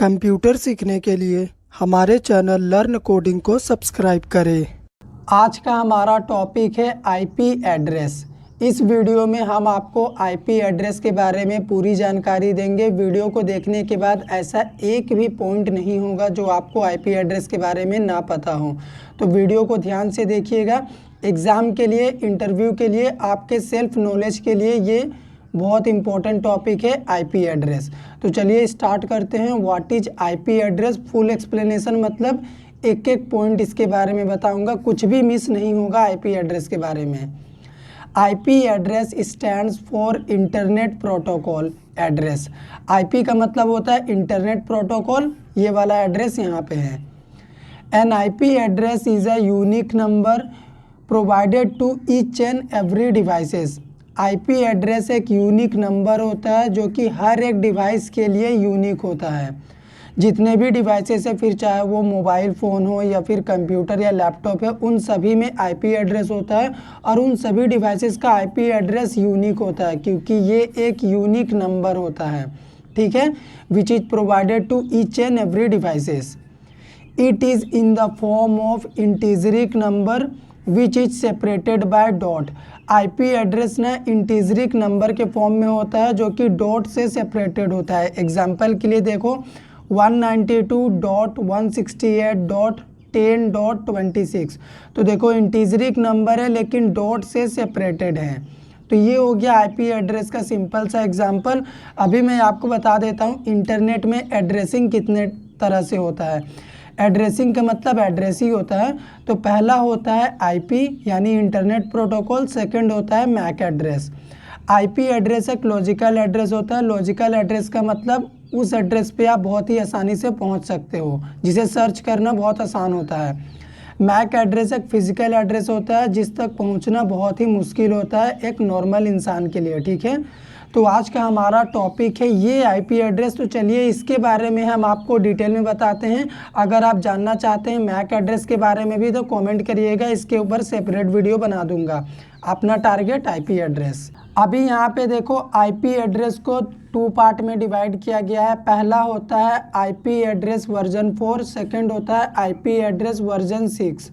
Computer सीखने के लिए हमारे चैनल लर्न कोडिंग को सब्सक्राइब करें। आज का हमारा टॉपिक है आईपी एड्रेस। इस वीडियो में हम आपको आईपी एड्रेस के बारे में पूरी जानकारी देंगे। वीडियो को देखने के बाद ऐसा एक भी पॉइंट नहीं होगा जो आपको आईपी एड्रेस के बारे में ना पता हो। तो वीडियो को ध्यान से देखिएगा। एग्ज़ाम के लिए, इंटरव्यू के लिए, आपके सेल्फ नॉलेज के लिए ये बहुत इंपॉर्टेंट टॉपिक है आईपी एड्रेस। तो चलिए स्टार्ट करते हैं। What is IP address, full explanation, मतलब एक एक पॉइंट इसके बारे में बताऊंगा, कुछ भी मिस नहीं होगा आईपी एड्रेस के बारे में। IP address stands for internet protocol address. IP का मतलब होता है इंटरनेट प्रोटोकॉल, ये वाला एड्रेस यहाँ पे है। An IP address is a unique number provided to each and every devices. IP address एक यूनिक नंबर होता है जो कि हर एक डिवाइस के लिए यूनिक होता है। जितने भी डिवाइसेस है, फिर चाहे वो मोबाइल फ़ोन हो या फिर कंप्यूटर या लैपटॉप है, उन सभी में आईपी एड्रेस होता है और उन सभी डिवाइसेस का आईपी एड्रेस यूनिक होता है क्योंकि ये एक यूनिक नंबर होता है, ठीक है, which is provided to each and every devices. It is in the form of integeric number which is separated by dot. IP address ना इंटीजरिक नंबर के फॉर्म में होता है जो कि डॉट से सेपरेटेड होता है। एग्जाम्पल के लिए देखो 192.168.10.26, तो देखो इंटीजरिक नंबर है लेकिन डॉट से सेपरेटेड है। तो ये हो गया आईपी एड्रेस का सिंपल सा एग्जाम्पल। अभी मैं आपको बता देता हूँ इंटरनेट में एड्रेसिंग कितने तरह से होता है। एड्रेसिंग का मतलब एड्रेस ही होता है। तो पहला होता है आईपी यानी इंटरनेट प्रोटोकॉल, सेकंड होता है मैक एड्रेस। आईपी एड्रेस एक लॉजिकल एड्रेस होता है। लॉजिकल एड्रेस का मतलब उस एड्रेस पे आप बहुत ही आसानी से पहुंच सकते हो, जिसे सर्च करना बहुत आसान होता है। मैक एड्रेस एक फिजिकल एड्रेस होता है जिस तक पहुंचना बहुत ही मुश्किल होता है एक नॉर्मल इंसान के लिए, ठीक है। तो आज का हमारा टॉपिक है ये आईपी एड्रेस। तो चलिए इसके बारे में हम आपको डिटेल में बताते हैं। अगर आप जानना चाहते हैं मैक एड्रेस के बारे में भी तो कमेंट करिएगा, इसके ऊपर सेपरेट वीडियो बना दूंगा। अपना टारगेट आईपी एड्रेस। अभी यहाँ पे देखो आईपी एड्रेस को 2 पार्ट में डिवाइड किया गया है। पहला होता है आईपी एड्रेस वर्जन 4, सेकेंड होता है आईपी एड्रेस वर्जन 6।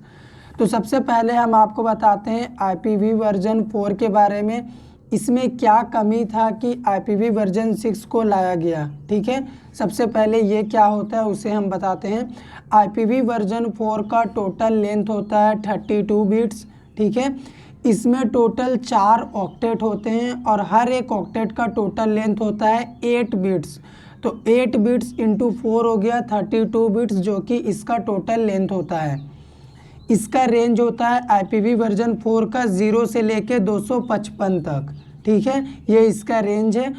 तो सबसे पहले हम आपको बताते हैं आईपीवी वर्जन 4 के बारे में। इसमें क्या कमी था कि आईपीवी वर्जन 6 को लाया गया, ठीक है। सबसे पहले ये क्या होता है उसे हम बताते हैं। आईपीवी वर्जन 4 का टोटल लेंथ होता है 32 बिट्स, ठीक है। इसमें टोटल 4 ऑक्टेट होते हैं और हर एक ऑक्टेट का टोटल लेंथ होता है 8 बिट्स। तो 8 बिट्स इंटू 4 हो गया 32 बिट्स, जो कि इसका टोटल लेंथ होता है। इसका रेंज होता है आईपीवी वर्जन 4 का 0 से लेके 255 तक, ठीक है, ये इसका रेंज है।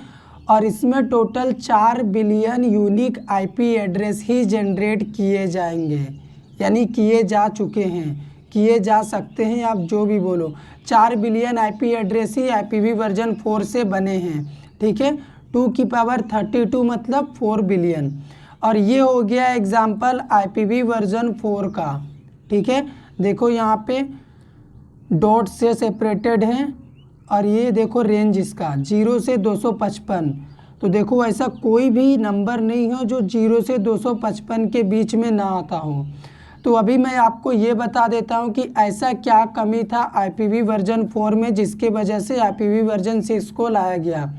और इसमें total 4 billion unique IP address ही जनरेट किए जाएंगे, यानी किए जा चुके हैं, किए जा सकते हैं, आप जो भी बोलो। 4 बिलियन आईपी एड्रेस ही आईपीवी वर्जन 4 से बने हैं, ठीक है। 2 की पावर 32 मतलब 4 बिलियन। और ये हो गया एग्जाम्पल आईपीवी वर्जन 4 का, ठीक है। देखो यहाँ पे डॉट से सेपरेटेड हैं और ये देखो रेंज इसका 0 से 255। तो देखो ऐसा कोई भी नंबर नहीं हो जो 0 से 255 के बीच में ना आता हो। तो अभी मैं आपको ये बता देता हूँ कि ऐसा क्या कमी था आईपीवी वर्जन 4 में जिसके वजह से आईपीवी वर्जन 6 को लाया गया।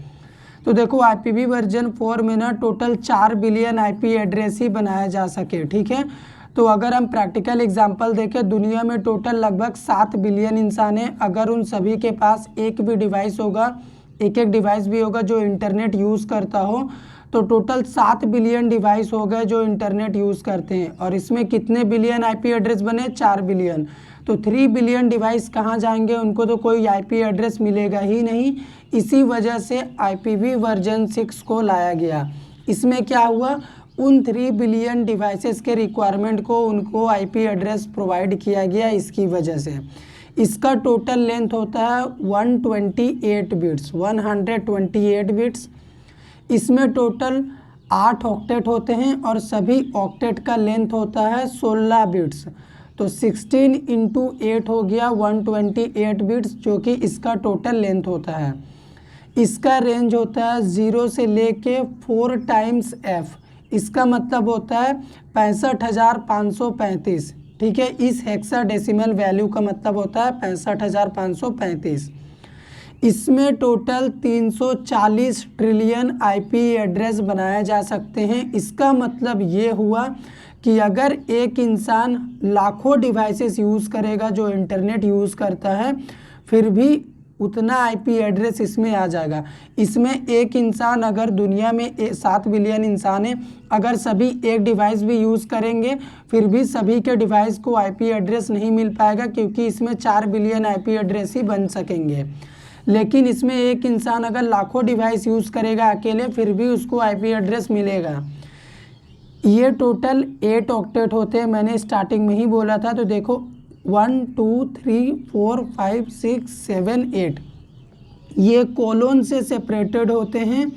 तो देखो आईपीवी वर्जन 4 में ना टोटल 4 बिलियन आईपी एड्रेस ही बनाया जा सके, ठीक है। तो अगर हम प्रैक्टिकल एग्जांपल देखें, दुनिया में टोटल लगभग 7 बिलियन इंसान हैं। अगर उन सभी के पास एक भी डिवाइस होगा, एक डिवाइस भी होगा जो इंटरनेट यूज़ करता हो, तो टोटल 7 बिलियन डिवाइस हो गए जो इंटरनेट यूज़ करते हैं। और इसमें कितने बिलियन आईपी एड्रेस बने? 4 बिलियन। तो 3 बिलियन डिवाइस कहाँ जाएंगे? उनको तो कोई आईपी एड्रेस मिलेगा ही नहीं। इसी वजह से आईपीवी वर्जन 6 को लाया गया। इसमें क्या हुआ, उन 3 बिलियन डिवाइसेस के रिक्वायरमेंट को उनको आईपी एड्रेस प्रोवाइड किया गया। इसकी वजह से इसका टोटल लेंथ होता है 128 बिट्स, 128 बिट्स। इसमें टोटल 8 ऑक्टेट होते हैं और सभी ऑक्टेट का लेंथ होता है 16 बिट्स। तो 16 इंटू 8 हो गया 128 बिट्स, जो कि इसका टोटल लेंथ होता है। इसका रेंज होता है 0 से लेके 4 टाइम्स f। इसका मतलब होता है 65,535। ठीक है, इस हेक्साडेसिमल वैल्यू का मतलब होता है 65,535। इसमें टोटल 340 ट्रिलियन आईपी एड्रेस बनाए जा सकते हैं। इसका मतलब ये हुआ कि अगर एक इंसान लाखों डिवाइसेस यूज़ करेगा जो इंटरनेट यूज़ करता है, फिर भी उतना आईपी एड्रेस इसमें आ जाएगा। इसमें एक इंसान, अगर दुनिया में 7 बिलियन इंसान है, अगर सभी एक डिवाइस भी यूज़ करेंगे फिर भी सभी के डिवाइस को आईपी एड्रेस नहीं मिल पाएगा, क्योंकि इसमें 4 बिलियन आईपी एड्रेस ही बन सकेंगे। लेकिन इसमें एक इंसान अगर लाखों डिवाइस यूज़ करेगा अकेले, फिर भी उसको आईपी एड्रेस मिलेगा। ये टोटल 8 ऑक्टेट होते हैं, मैंने स्टार्टिंग में ही बोला था। तो देखो 1 2 3 4 5 6 7 8 ये कोलोन से सेपरेटेड होते हैं।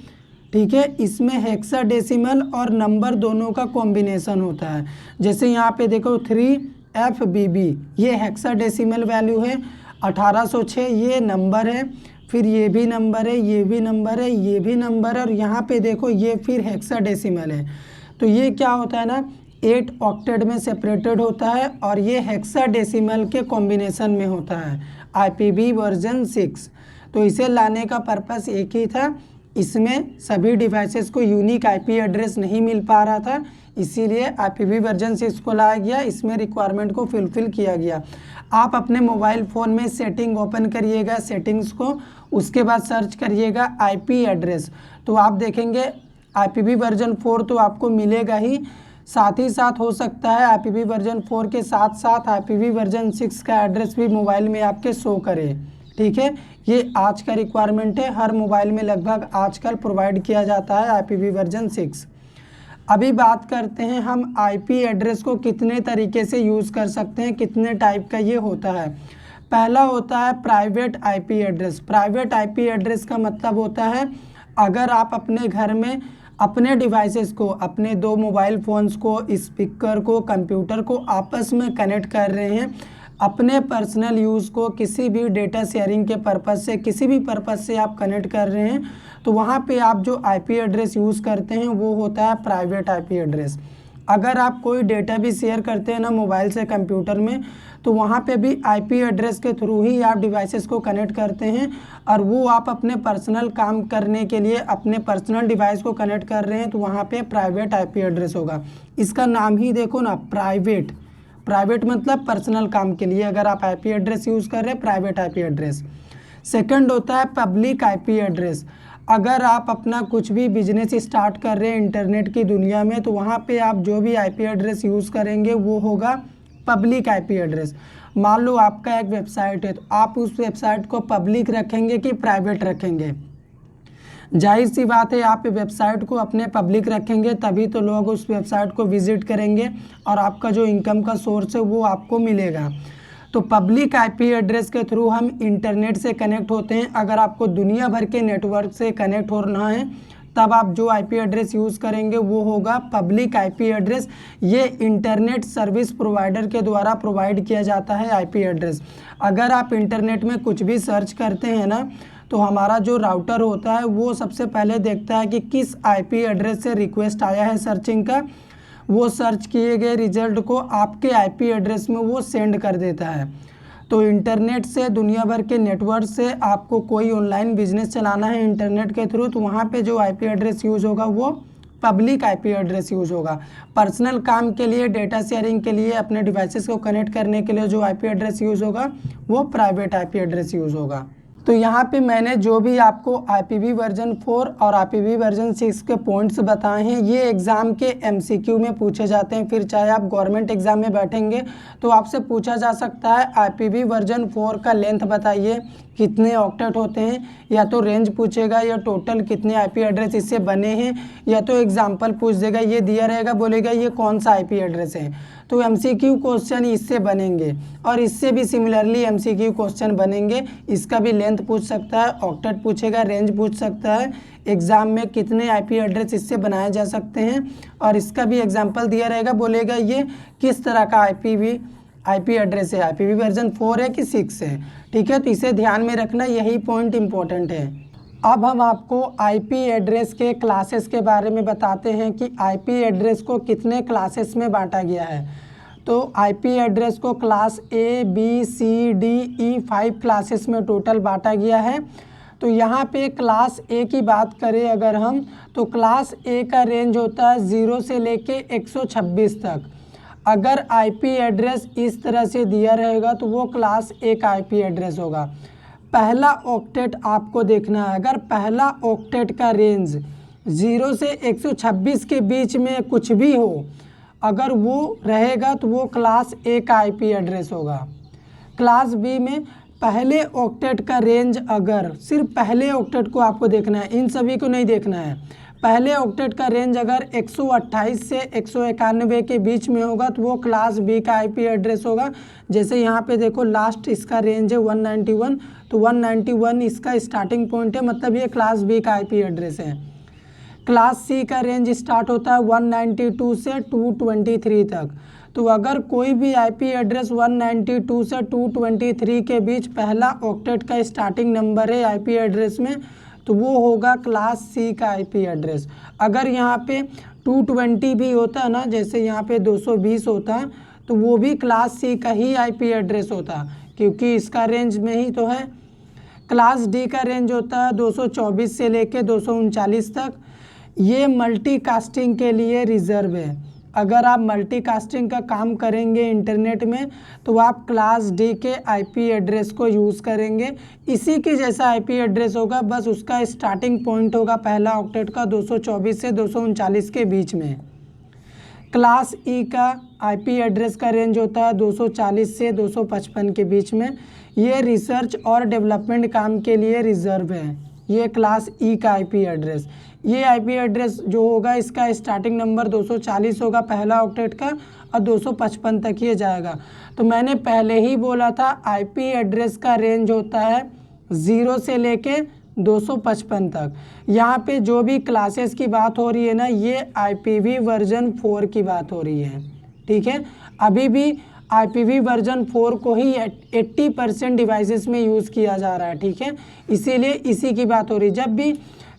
ठीक है, इसमें हेक्साडेसिमल और नंबर दोनों का कॉम्बिनेशन होता है। जैसे यहाँ पे देखो 3FBB ये हेक्साडेसिमल वैल्यू है, 1806 ये नंबर है, फिर ये भी नंबर है, ये भी नंबर है, ये भी नंबर है, और यहाँ पे देखो ये फिर हेक्साडेसिमल है। तो ये क्या होता है ना, 8 ऑक्टेट में सेपरेटेड होता है और ये हेक्साडेसिमल के कॉम्बिनेशन में होता है, IPV वर्जन 6। तो इसे लाने का पर्पस एक ही था, इसमें सभी डिवाइसेस को यूनिक आईपी एड्रेस नहीं मिल पा रहा था, इसीलिए IPV वर्जन 6 को लाया गया, इसमें रिक्वायरमेंट को फुलफिल किया गया। आप अपने मोबाइल फ़ोन में सेटिंग ओपन करिएगा, सेटिंग्स को, उसके बाद सर्च करिएगा आईपी एड्रेस, तो आप देखेंगे IPV वर्जन 4 तो आपको मिलेगा ही, साथ ही साथ हो सकता है IPV वर्जन 4 के साथ साथ IPV वर्जन 6 का एड्रेस भी मोबाइल में आपके शो करे। ठीक है, ये आज का रिक्वायरमेंट है, हर मोबाइल में लगभग आजकल प्रोवाइड किया जाता है IPV वर्जन 6। अभी बात करते हैं हम आईपी एड्रेस को कितने तरीके से यूज़ कर सकते हैं, कितने टाइप का ये होता है। पहला होता है private IP address. Private IP address का मतलब होता है अगर आप अपने घर में अपने डिवाइसेस को, अपने 2 मोबाइल फ़ोन्स को, स्पीकर को, कंप्यूटर को आपस में कनेक्ट कर रहे हैं, अपने पर्सनल यूज़ को किसी भी डेटा शेयरिंग के पर्पज़ से, किसी भी पर्पज़ से आप कनेक्ट कर रहे हैं, तो वहाँ पे आप जो आईपी एड्रेस यूज़ करते हैं वो होता है प्राइवेट आईपी एड्रेस। अगर आप कोई डेटा भी शेयर करते हैं ना मोबाइल से कंप्यूटर में, तो वहाँ पे भी आईपी एड्रेस के थ्रू ही आप डिवाइसेस को कनेक्ट करते हैं, और वो आप अपने पर्सनल काम करने के लिए अपने पर्सनल डिवाइस को कनेक्ट कर रहे हैं, तो वहाँ पे प्राइवेट आईपी एड्रेस होगा। इसका नाम ही देखो ना, प्राइवेट। प्राइवेट मतलब पर्सनल काम के लिए अगर आप आईपी एड्रेस यूज़ कर रहे हैं, प्राइवेट आईपी एड्रेस। सेकंड होता है पब्लिक आईपी एड्रेस। अगर आप अपना कुछ भी बिजनेस स्टार्ट कर रहे हैं इंटरनेट की दुनिया में, तो वहाँ पे आप जो भी आईपी एड्रेस यूज़ करेंगे वो होगा पब्लिक आईपी एड्रेस। मान लो आपका एक वेबसाइट है, तो आप उस वेबसाइट को पब्लिक रखेंगे कि प्राइवेट रखेंगे? जाहिर सी बात है, आप वेबसाइट को अपने पब्लिक रखेंगे तभी तो लोग उस वेबसाइट को विजिट करेंगे और आपका जो इनकम का सोर्स है वो आपको मिलेगा। तो पब्लिक आईपी एड्रेस के थ्रू हम इंटरनेट से कनेक्ट होते हैं। अगर आपको दुनिया भर के नेटवर्क से कनेक्ट होना है तब आप जो आईपी एड्रेस यूज़ करेंगे वो होगा पब्लिक आईपी एड्रेस। ये इंटरनेट सर्विस प्रोवाइडर के द्वारा प्रोवाइड किया जाता है आईपी एड्रेस। अगर आप इंटरनेट में कुछ भी सर्च करते हैं ना, तो हमारा जो राउटर होता है वो सबसे पहले देखता है कि किस आईपी एड्रेस से रिक्वेस्ट आया है सर्चिंग का, वो सर्च किए गए रिजल्ट को आपके आईपी एड्रेस में वो सेंड कर देता है। तो इंटरनेट से, दुनिया भर के नेटवर्क से आपको कोई ऑनलाइन बिजनेस चलाना है इंटरनेट के थ्रू, तो वहाँ पे जो आईपी एड्रेस यूज़ होगा वो पब्लिक आईपी एड्रेस यूज़ होगा। पर्सनल काम के लिए, डेटा शेयरिंग के लिए, अपने डिवाइसेस को कनेक्ट करने के लिए जो आईपी एड्रेस यूज़ होगा वो प्राइवेट आईपी एड्रेस यूज़ होगा। तो यहाँ पे मैंने जो भी आपको IPV वर्जन 4 और IPV वर्जन 6 के पॉइंट्स बताए हैं, ये एग्ज़ाम के MCQ में पूछे जाते हैं। फिर चाहे आप गवर्नमेंट एग्ज़ाम में बैठेंगे तो आपसे पूछा जा सकता है IPV वर्जन 4 का लेंथ बताइए, कितने ऑक्टेट होते हैं, या तो रेंज पूछेगा या टोटल कितने आईपी एड्रेस इससे बने हैं, या तो एग्जांपल पूछ देगा, ये दिया रहेगा, बोलेगा ये कौन सा आईपी एड्रेस है। तो MCQ क्वेश्चन इससे बनेंगे और इससे भी सिमिलरली MCQ क्वेश्चन बनेंगे। इसका भी लेंथ पूछ सकता है, ऑक्टेट पूछेगा, रेंज पूछ सकता है, एग्ज़ाम में कितने आईपी एड्रेस इससे बनाए जा सकते हैं, और इसका भी एग्जाम्पल दिया रहेगा, बोलेगा ये किस तरह का आईपी एड्रेस है, IPV वर्जन 4 है कि 6 है। ठीक है, तो इसे ध्यान में रखना, यही पॉइंट इंपॉर्टेंट है। अब हम आपको आईपी एड्रेस के क्लासेस के बारे में बताते हैं कि आईपी एड्रेस को कितने क्लासेस में बांटा गया है। तो आईपी एड्रेस को class A B C D E 5 classes में टोटल बांटा गया है। तो यहाँ पे क्लास ए की बात करें अगर हम, तो क्लास ए का रेंज होता है 0 से लेके 126 तक। अगर आईपी एड्रेस इस तरह से दिया रहेगा तो वो क्लास ए का आईपी एड्रेस होगा। पहला ऑक्टेट आपको देखना है, अगर पहला ऑक्टेट का रेंज 0 से 126 के बीच में कुछ भी हो, अगर वो रहेगा तो वो क्लास ए का आईपी एड्रेस होगा। क्लास बी में पहले ऑक्टेट का रेंज, अगर सिर्फ पहले ऑक्टेट को आपको देखना है, इन सभी को नहीं देखना है। पहले ऑक्टेट का रेंज अगर 128 से 191 के बीच में होगा तो वो क्लास बी का आईपी एड्रेस होगा। जैसे यहाँ पे देखो लास्ट इसका रेंज है 191, तो 191 इसका स्टार्टिंग पॉइंट है, मतलब ये क्लास बी का आईपी एड्रेस है। क्लास सी का रेंज स्टार्ट होता है 192 से 223 तक। तो अगर कोई भी आईपी एड्रेस 192 से 223 के बीच पहला ऑक्टेट का स्टार्टिंग नंबर है आईपी एड्रेस में, तो वो होगा क्लास सी का आईपी एड्रेस। अगर यहाँ पे 220 भी होता है ना, जैसे यहाँ पे 220 होता है, तो वो भी क्लास सी का ही आईपी एड्रेस होता, क्योंकि इसका रेंज में ही तो है। क्लास डी का रेंज होता है 224 से लेके 239 तक। ये मल्टीकास्टिंग के लिए रिजर्व है। अगर आप मल्टीकास्टिंग का काम करेंगे इंटरनेट में तो आप क्लास डी के आईपी एड्रेस को यूज़ करेंगे। इसी के जैसा आईपी एड्रेस होगा, बस उसका स्टार्टिंग पॉइंट होगा पहला ऑक्टेट का 224 से 239 के बीच में। क्लास ई का आईपी एड्रेस का रेंज होता है 240 से 255 के बीच में। ये रिसर्च और डेवलपमेंट काम के लिए रिजर्व है। ये क्लास ई का आईपी एड्रेस, ये आईपी एड्रेस जो होगा इसका स्टार्टिंग नंबर 240 होगा पहला ऑक्टेट का, और 255 तक ये जाएगा। तो मैंने पहले ही बोला था आईपी एड्रेस का रेंज होता है 0 से लेके 255 तक। यहाँ पे जो भी क्लासेस की बात हो रही है ना, ये IPv वर्जन 4 की बात हो रही है, ठीक है। अभी भी IPv वर्जन 4 को ही 80% डिवाइसेस में यूज़ किया जा रहा है, ठीक है। इसीलिए इसी की बात हो रही है। जब भी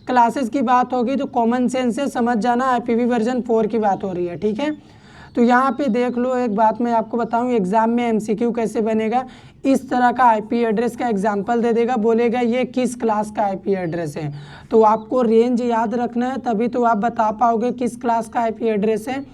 क्लासेस की बात होगी तो कॉमन सेंस से समझ जाना IPv वर्जन 4 की बात हो रही है, ठीक है। तो यहाँ पे देख लो, एक बात मैं आपको बताऊँ, एग्ज़ाम में MCQ कैसे बनेगा। इस तरह का आईपी एड्रेस का एग्जाम्पल दे देगा, बोलेगा ये किस क्लास का आईपी एड्रेस है। तो आपको रेंज याद रखना है, तभी तो आप बता पाओगे किस क्लास का आईपी एड्रेस है।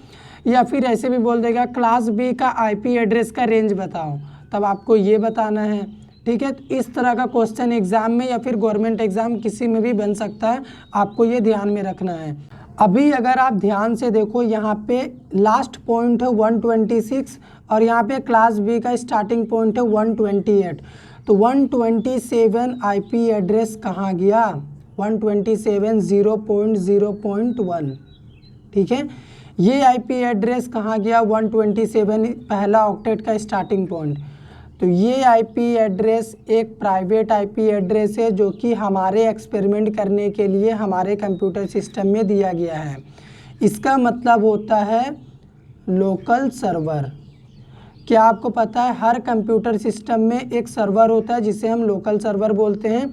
या फिर ऐसे भी बोल देगा क्लास बी का आईपी एड्रेस का रेंज बताओ, तब आपको ये बताना है, ठीक है। तो इस तरह का क्वेश्चन एग्जाम में या फिर गवर्नमेंट एग्जाम किसी में भी बन सकता है, आपको ये ध्यान में रखना है। अभी अगर आप ध्यान से देखो, यहाँ पे लास्ट पॉइंट है 126 और यहाँ पे क्लास बी का स्टार्टिंग पॉइंट है 128। तो 127 आईपी एड्रेस कहाँ गया? 127 0.0.1, ठीक है। ये आईपी एड्रेस कहाँ गया? 127 पहला ऑक्टेट का स्टार्टिंग पॉइंट। तो ये आईपी एड्रेस एक प्राइवेट आईपी एड्रेस है जो कि हमारे एक्सपेरिमेंट करने के लिए हमारे कंप्यूटर सिस्टम में दिया गया है। इसका मतलब होता है लोकल सर्वर। क्या आपको पता है हर कंप्यूटर सिस्टम में एक सर्वर होता है जिसे हम लोकल सर्वर बोलते हैं।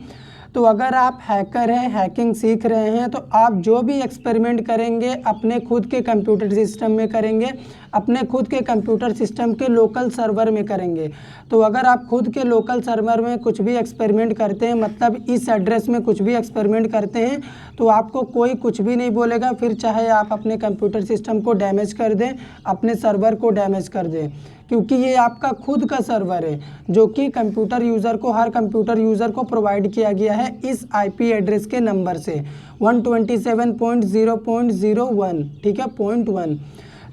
तो अगर आप हैकर हैं, हैकिंग सीख रहे हैं, तो आप जो भी एक्सपेरिमेंट करेंगे अपने खुद के कंप्यूटर सिस्टम में करेंगे, अपने खुद के कंप्यूटर सिस्टम के लोकल सर्वर में करेंगे। तो अगर आप खुद के लोकल सर्वर में कुछ भी एक्सपेरिमेंट करते हैं, मतलब इस एड्रेस में कुछ भी एक्सपेरिमेंट करते हैं, तो आपको कोई कुछ भी नहीं बोलेगा। फिर चाहे आप अपने कंप्यूटर सिस्टम को डैमेज कर दें, अपने सर्वर को डैमेज कर दें, क्योंकि ये आपका खुद का सर्वर है जो कि कंप्यूटर यूज़र को, हर कंप्यूटर यूज़र को प्रोवाइड किया गया है इस आईपी एड्रेस के नंबर से 127.0.01, ठीक है, 0.1।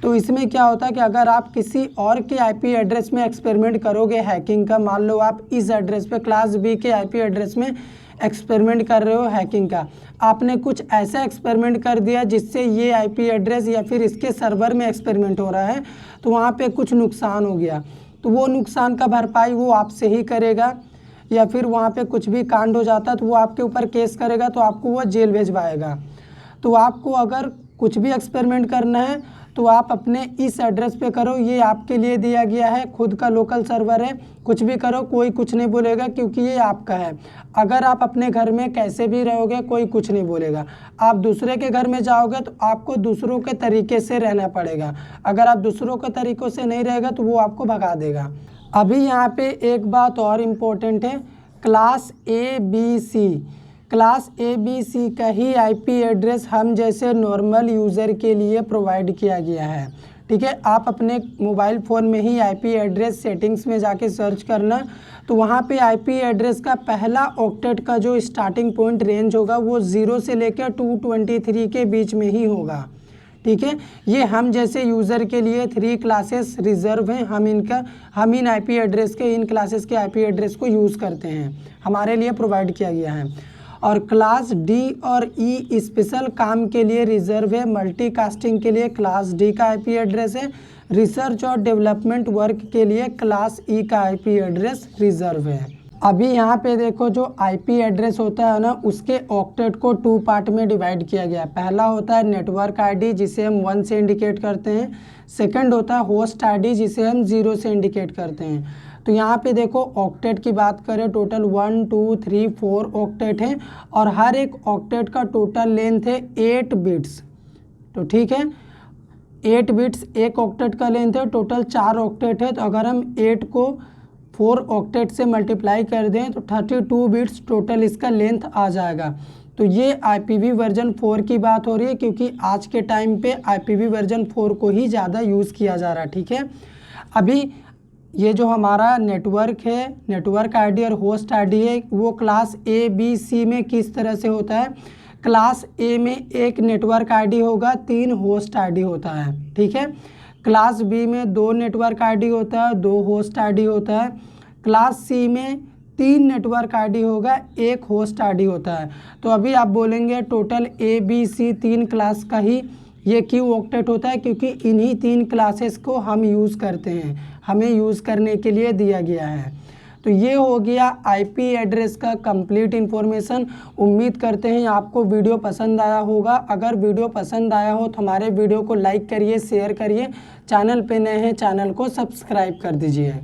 तो इसमें क्या होता है कि अगर आप किसी और के आईपी एड्रेस में एक्सपेरिमेंट करोगे हैकिंग का, मान लो आप इस एड्रेस पे क्लास बी के आईपी एड्रेस में एक्सपेरिमेंट कर रहे हो हैकिंग का, आपने कुछ ऐसा एक्सपेरिमेंट कर दिया जिससे ये आईपी एड्रेस या फिर इसके सर्वर में एक्सपेरिमेंट हो रहा है, तो वहाँ पे कुछ नुकसान हो गया, तो वो नुकसान का भरपाई वो आपसे ही करेगा। या फिर वहाँ पे कुछ भी कांड हो जाता है तो वो आपके ऊपर केस करेगा, तो आपको वो जेल भेजवाएगा। तो आपको अगर कुछ भी एक्सपेरिमेंट करना है तो आप अपने इस एड्रेस पे करो, ये आपके लिए दिया गया है, खुद का लोकल सर्वर है, कुछ भी करो कोई कुछ नहीं बोलेगा क्योंकि ये आपका है। अगर आप अपने घर में कैसे भी रहोगे कोई कुछ नहीं बोलेगा। आप दूसरे के घर में जाओगे तो आपको दूसरों के तरीके से रहना पड़ेगा। अगर आप दूसरों के तरीक़ों से नहीं रहेगा तो वो आपको भगा देगा। अभी यहाँ पे एक बात और इम्पोर्टेंट है, क्लास ABC, क्लास ABC का ही IP एड्रेस हम जैसे नॉर्मल यूज़र के लिए प्रोवाइड किया गया है। ठीक है, आप अपने मोबाइल फ़ोन में ही IP एड्रेस सेटिंग्स में जाके सर्च करना, तो वहाँ पे IP एड्रेस का पहला ऑक्टेट का जो स्टार्टिंग पॉइंट रेंज होगा वो 0 से लेकर 223 के बीच में ही होगा। ठीक है, ये हम जैसे यूज़र के लिए 3 क्लासेस रिजर्व हैं, हम इन IP एड्रेस के, इन क्लासेस के IP एड्रेस को यूज़ करते हैं, हमारे लिए प्रोवाइड किया गया है। और क्लास D और E स्पेशल काम के लिए रिजर्व है, मल्टीकास्टिंग के लिए क्लास D का IP एड्रेस है, रिसर्च और डेवलपमेंट वर्क के लिए क्लास E का IP एड्रेस रिजर्व है। अभी यहाँ पे देखो जो IP एड्रेस होता है ना, उसके ऑक्टेट को 2 पार्ट में डिवाइड किया गया है। पहला होता है नेटवर्क ID जिसे हम 1 से इंडिकेट करते हैं, सेकंड होता है होस्ट ID जिसे हम 0 से इंडिकेट करते हैं। तो यहाँ पे देखो ऑक्टेट की बात करें, टोटल 1 2 3 4 ऑक्टेट हैं और हर एक ऑक्टेट का टोटल लेंथ है 8 बिट्स। तो ठीक है, 8 बिट्स एक ऑक्टेट का लेंथ है, टोटल 4 ऑक्टेट है। तो अगर हम 8 को 4 ऑक्टेट से मल्टीप्लाई कर दें तो 32 बिट्स टोटल इसका लेंथ आ जाएगा। तो ये IPv वर्जन 4 की बात हो रही है क्योंकि आज के टाइम पे IPv वर्जन 4 को ही ज़्यादा यूज़ किया जा रहा है। ठीक है, अभी ये जो हमारा नेटवर्क है, नेटवर्क ID और होस्ट ID है, वो क्लास ABC में किस तरह से होता है। क्लास A में एक नेटवर्क ID होगा, 3 होस्ट ID होता है। ठीक है, क्लास B में 2 नेटवर्क ID होता है, 2 होस्ट ID होता है। क्लास C में 3 नेटवर्क ID होगा, 1 होस्ट ID होता है। तो अभी आप बोलेंगे टोटल ABC 3 क्लास का ही ये क्यों ऑक्टेट होता है, क्योंकि इन्हीं 3 क्लासेस को हम यूज़ करते हैं, हमें यूज़ करने के लिए दिया गया है। तो ये हो गया IP एड्रेस का कंप्लीट इन्फॉर्मेशन। उम्मीद करते हैं आपको वीडियो पसंद आया होगा। अगर वीडियो पसंद आया हो तो हमारे वीडियो को लाइक करिए, शेयर करिए, चैनल पे नए हैं चैनल को सब्सक्राइब कर दीजिए।